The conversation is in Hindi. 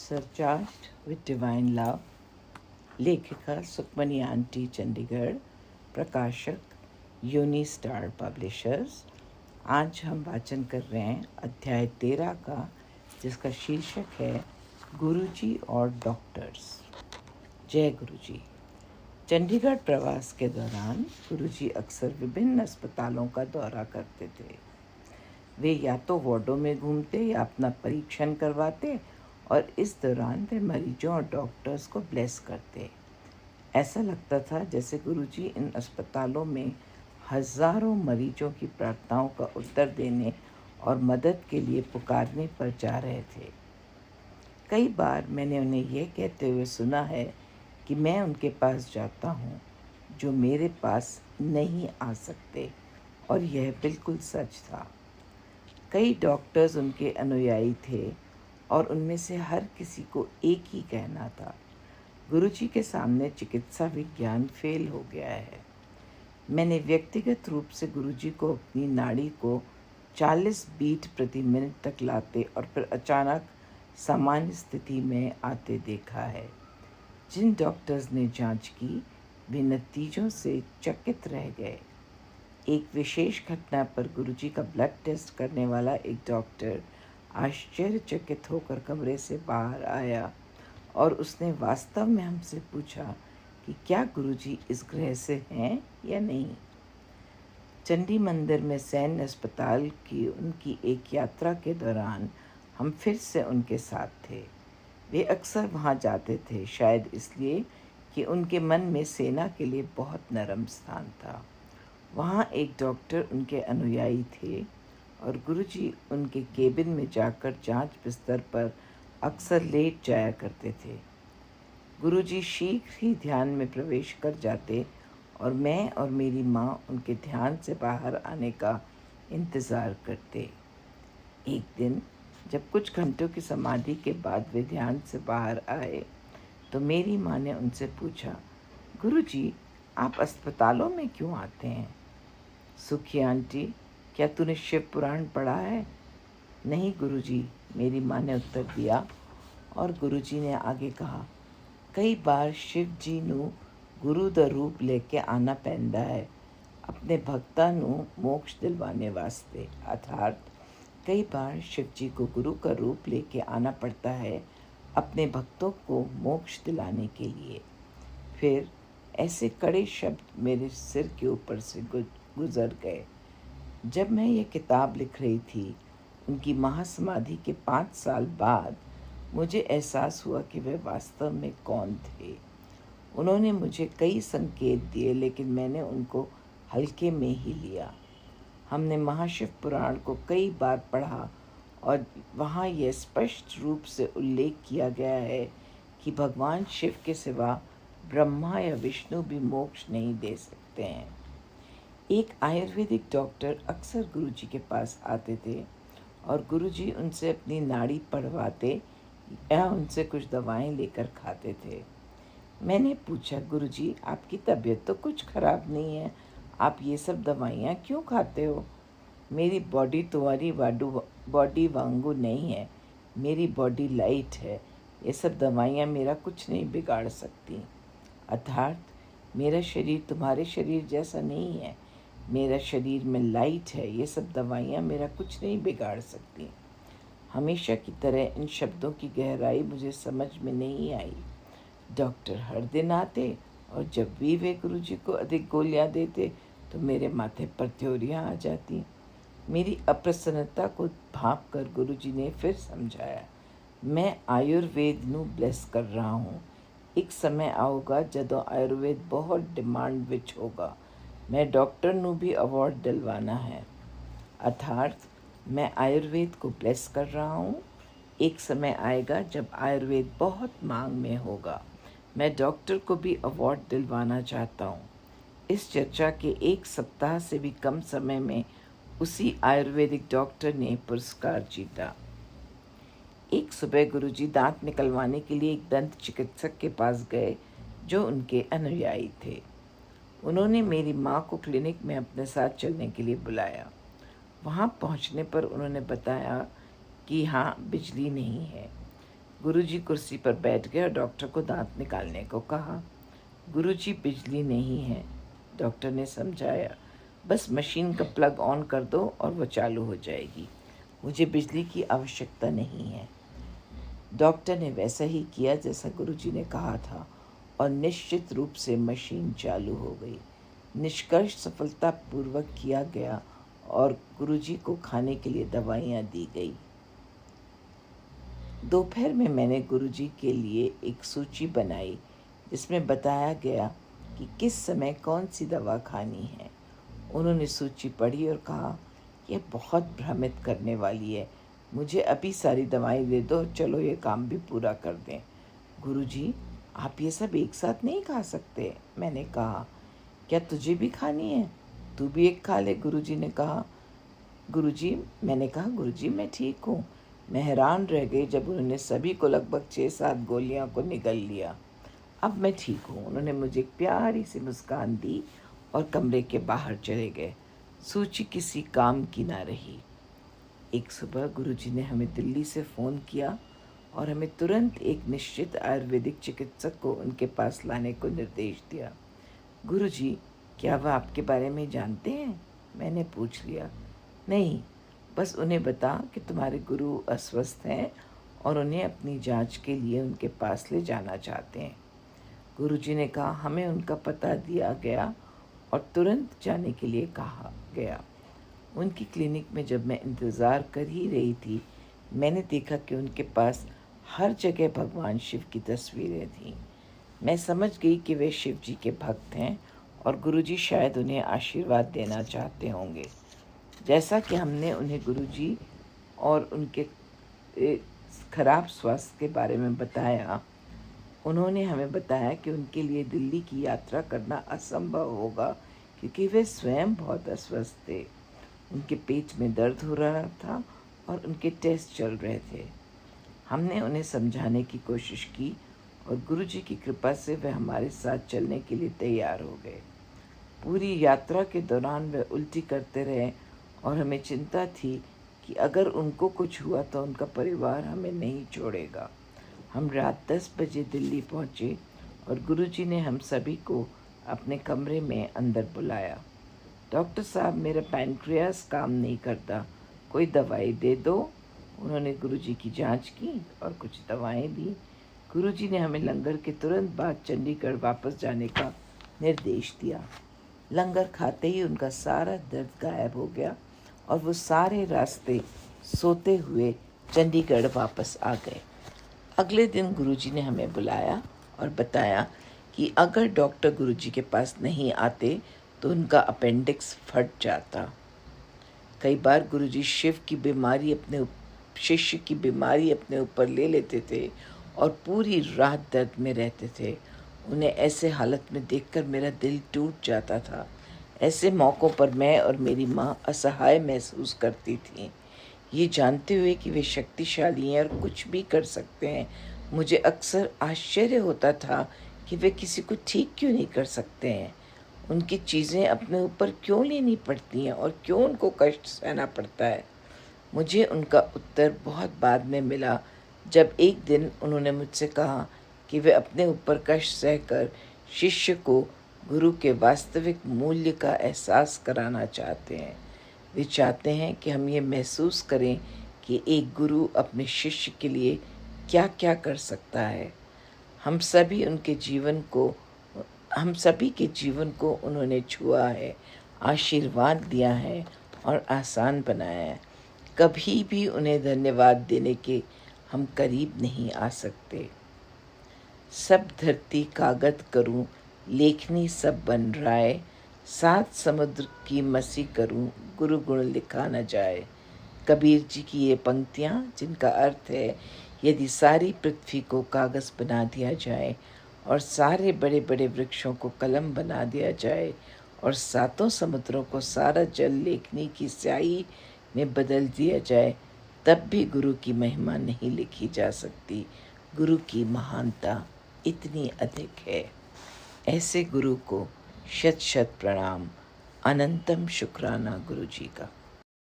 सरचार्ज्ड विद डिवाइन लव, लेखिका सुखमनी आंटी चंडीगढ़, प्रकाशक यूनी स्टार पब्लिशर्स। आज हम वाचन कर रहे हैं अध्याय 13 का, जिसका शीर्षक है गुरुजी और डॉक्टर्स। जय गुरुजी। चंडीगढ़ प्रवास के दौरान गुरुजी अक्सर विभिन्न अस्पतालों का दौरा करते थे। वे या तो वार्डों में घूमते या अपना परीक्षण करवाते और इस दौरान वे मरीजों और डॉक्टर्स को ब्लेस करते। ऐसा लगता था जैसे गुरुजी इन अस्पतालों में हजारों मरीजों की प्रार्थनाओं का उत्तर देने और मदद के लिए पुकारने पर जा रहे थे। कई बार मैंने उन्हें यह कहते हुए सुना है कि मैं उनके पास जाता हूँ जो मेरे पास नहीं आ सकते, और यह बिल्कुल सच था। कई डॉक्टर्स उनके अनुयायी थे और उनमें से हर किसी को एक ही कहना था, गुरुजी के सामने चिकित्सा विज्ञान फेल हो गया है। मैंने व्यक्तिगत रूप से गुरुजी को अपनी नाड़ी को 40 बीट प्रति मिनट तक लाते और फिर अचानक सामान्य स्थिति में आते देखा है। जिन डॉक्टर्स ने जांच की वे नतीजों से चकित रह गए। एक विशेष घटना पर गुरुजी का ब्लड टेस्ट करने वाला एक डॉक्टर आश्चर्यचकित होकर कमरे से बाहर आया और उसने वास्तव में हमसे पूछा कि क्या गुरुजी इस ग्रह से हैं या नहीं। चंडी मंदिर में सैन्य अस्पताल की उनकी एक यात्रा के दौरान हम फिर से उनके साथ थे। वे अक्सर वहाँ जाते थे, शायद इसलिए कि उनके मन में सेना के लिए बहुत नरम स्थान था। वहाँ एक डॉक्टर उनके अनुयायी थे और गुरुजी उनके केबिन में जाकर जांच बिस्तर पर अक्सर लेट जाया करते थे। गुरुजी शीघ्र ही ध्यान में प्रवेश कर जाते और मैं और मेरी माँ उनके ध्यान से बाहर आने का इंतज़ार करते। एक दिन जब कुछ घंटों की समाधि के बाद वे ध्यान से बाहर आए तो मेरी माँ ने उनसे पूछा, गुरुजी आप अस्पतालों में क्यों आते हैं? सुखी आंटी, क्या तूने शिव पुराण पढ़ा है? नहीं गुरुजी, मेरी माँ ने उत्तर दिया। और गुरुजी ने आगे कहा, कई बार शिव जी ਨੂੰ गुरु ਦਾ रूप लेके आना पैंदा है अपने भक्तां ਨੂੰ मोक्ष दिलवाने वास्ते। अर्थात कई बार शिव जी को गुरु का रूप लेके आना पड़ता है अपने भक्तों को मोक्ष दिलाने के लिए। फिर ऐसे कड़े शब्द मेरे सिर के ऊपर से गुजर गए। जब मैं ये किताब लिख रही थी, उनकी महासमाधि के 5 साल बाद मुझे एहसास हुआ कि वे वास्तव में कौन थे। उन्होंने मुझे कई संकेत दिए, लेकिन मैंने उनको हल्के में ही लिया। हमने महाशिव पुराण को कई बार पढ़ा और वहाँ यह स्पष्ट रूप से उल्लेख किया गया है कि भगवान शिव के सिवा ब्रह्मा या विष्णु भी मोक्ष नहीं दे सकते हैं। एक आयुर्वेदिक डॉक्टर अक्सर गुरुजी के पास आते थे और गुरुजी उनसे अपनी नाड़ी पढ़वाते या उनसे कुछ दवाएं लेकर खाते थे। मैंने पूछा, गुरुजी आपकी तबीयत तो कुछ ख़राब नहीं है, आप ये सब दवाइयाँ क्यों खाते हो? मेरी बॉडी तुम्हारी बॉडी वांगू नहीं है, मेरी बॉडी लाइट है, ये सब दवाइयाँ मेरा कुछ नहीं बिगाड़ सकती। अर्थात मेरा शरीर तुम्हारे शरीर जैसा नहीं है, मेरा शरीर में लाइट है, ये सब दवाइयाँ मेरा कुछ नहीं बिगाड़ सकती। हमेशा की तरह इन शब्दों की गहराई मुझे समझ में नहीं आई। डॉक्टर हर दिन आते और जब भी वे गुरुजी को अधिक गोलियां देते तो मेरे माथे पर त्योरियां आ जाती। मेरी अप्रसन्नता को भांप कर गुरुजी ने फिर समझाया, मैं आयुर्वेद ਨੂੰ ब्लेस कर रहा हूँ। एक समय आऊगा जदों आयुर्वेद बहुत डिमांड विच होगा। मैं डॉक्टर ਨੂੰ भी अवार्ड दिलवाना है। अर्थात मैं आयुर्वेद को ब्लेस कर रहा हूँ। एक समय आएगा जब आयुर्वेद बहुत मांग में होगा। मैं डॉक्टर को भी अवार्ड दिलवाना चाहता हूँ। इस चर्चा के 1 सप्ताह से भी कम समय में उसी आयुर्वेदिक डॉक्टर ने पुरस्कार जीता। एक सुबह गुरुजी दांत निकलवाने के लिए एक दंत चिकित्सक के पास गए जो उनके अनुयायी थे। उन्होंने मेरी माँ को क्लिनिक में अपने साथ चलने के लिए बुलाया। वहाँ पहुँचने पर उन्होंने बताया कि हाँ, बिजली नहीं है। गुरुजी कुर्सी पर बैठ गए और डॉक्टर को दांत निकालने को कहा। गुरुजी, बिजली नहीं है, डॉक्टर ने समझाया। बस मशीन का प्लग ऑन कर दो और वो चालू हो जाएगी। मुझे बिजली की आवश्यकता नहीं है। डॉक्टर ने वैसा ही किया जैसा गुरुजी ने कहा था और निश्चित रूप से मशीन चालू हो गई। निष्कर्ष सफलतापूर्वक किया गया और गुरुजी को खाने के लिए दवाइयाँ दी गई। दोपहर में मैंने गुरुजी के लिए एक सूची बनाई जिसमें बताया गया कि किस समय कौन सी दवा खानी है। उन्होंने सूची पढ़ी और कहा, यह बहुत भ्रमित करने वाली है। मुझे अभी सारी दवाएं दे दो, चलो ये काम भी पूरा कर दें। गुरुजी, आप ये सब एक साथ नहीं खा सकते, मैंने कहा। क्या तुझे भी खानी है? तू भी एक खा ले, गुरुजी ने कहा। मैंने कहा, गुरुजी मैं ठीक हूँ। मैं हैरान रह गई जब उन्होंने सभी को लगभग 6-7 गोलियां को निगल लिया। अब मैं ठीक हूँ। उन्होंने मुझे एक प्यारी सी मुस्कान दी और कमरे के बाहर चले गए। सूची किसी काम की ना रही। एक सुबह गुरुजी ने हमें दिल्ली से फ़ोन किया और हमें तुरंत एक निश्चित आयुर्वेदिक चिकित्सक को उनके पास लाने को निर्देश दिया। गुरुजी, क्या वह आपके बारे में जानते हैं? मैंने पूछ लिया। नहीं, बस उन्हें बता कि तुम्हारे गुरु अस्वस्थ हैं और उन्हें अपनी जांच के लिए उनके पास ले जाना चाहते हैं। गुरुजी ने कहा, हमें उनका पता दिया गया और तुरंत जाने के लिए कहा गया। उनकी क्लिनिक में जब मैं इंतज़ार कर ही रही थी, मैंने देखा कि उनके पास हर जगह भगवान शिव की तस्वीरें थीं। मैं समझ गई कि वे शिव जी के भक्त हैं और गुरुजी शायद उन्हें आशीर्वाद देना चाहते होंगे। जैसा कि हमने उन्हें गुरुजी और उनके खराब स्वास्थ्य के बारे में बताया, उन्होंने हमें बताया कि उनके लिए दिल्ली की यात्रा करना असंभव होगा क्योंकि वे स्वयं बहुत अस्वस्थ थे। उनके पेट में दर्द हो रहा था और उनके टेस्ट चल रहे थे। हमने उन्हें समझाने की कोशिश की और गुरुजी की कृपा से वे हमारे साथ चलने के लिए तैयार हो गए। पूरी यात्रा के दौरान वे उल्टी करते रहे और हमें चिंता थी कि अगर उनको कुछ हुआ तो उनका परिवार हमें नहीं छोड़ेगा। हम रात 10 बजे दिल्ली पहुँचे और गुरुजी ने हम सभी को अपने कमरे में अंदर बुलाया। डॉक्टर साहब, मेरा पैनक्रियास काम नहीं करता, कोई दवाई दे दो। उन्होंने गुरुजी की जांच की और कुछ दवाएं दी। गुरुजी ने हमें लंगर के तुरंत बाद चंडीगढ़ वापस जाने का निर्देश दिया। लंगर खाते ही उनका सारा दर्द गायब हो गया और वो सारे रास्ते सोते हुए चंडीगढ़ वापस आ गए। अगले दिन गुरुजी ने हमें बुलाया और बताया कि अगर डॉक्टर गुरुजी के पास नहीं आते तो उनका अपेंडिक्स फट जाता। कई बार गुरुजी शिष्य की बीमारी अपने ऊपर ले लेते थे और पूरी रात दर्द में रहते थे। उन्हें ऐसे हालत में देखकर मेरा दिल टूट जाता था। ऐसे मौक़ों पर मैं और मेरी माँ असहाय महसूस करती थीं। ये जानते हुए कि वे शक्तिशाली हैं और कुछ भी कर सकते हैं, मुझे अक्सर आश्चर्य होता था कि वे किसी को ठीक क्यों नहीं कर सकते हैं। उनकी चीज़ें अपने ऊपर क्यों लेनी पड़ती हैं और क्यों उनको कष्ट सहना पड़ता है। मुझे उनका उत्तर बहुत बाद में मिला जब एक दिन उन्होंने मुझसे कहा कि वे अपने ऊपर कष्ट सहकर शिष्य को गुरु के वास्तविक मूल्य का एहसास कराना चाहते हैं। वे चाहते हैं कि हम ये महसूस करें कि एक गुरु अपने शिष्य के लिए क्या क्या कर सकता है। हम सभी के जीवन को उन्होंने छुआ है, आशीर्वाद दिया है और आसान बनाया है। कभी भी उन्हें धन्यवाद देने के हम करीब नहीं आ सकते। सब धरती कागज करूं, लेखनी सब बन राय, 7 समुद्र की मसी करूं, गुरु गुण लिखा न जाए। कबीर जी की ये पंक्तियाँ, जिनका अर्थ है, यदि सारी पृथ्वी को कागज़ बना दिया जाए और सारे बड़े बड़े वृक्षों को कलम बना दिया जाए और 7 समुद्रों को सारा जल लेखनी की स्याही में बदल दिया जाए, तब भी गुरु की महिमा नहीं लिखी जा सकती। गुरु की महानता इतनी अधिक है। ऐसे गुरु को शत शत प्रणाम। अनंतम शुक्राना गुरु जी का।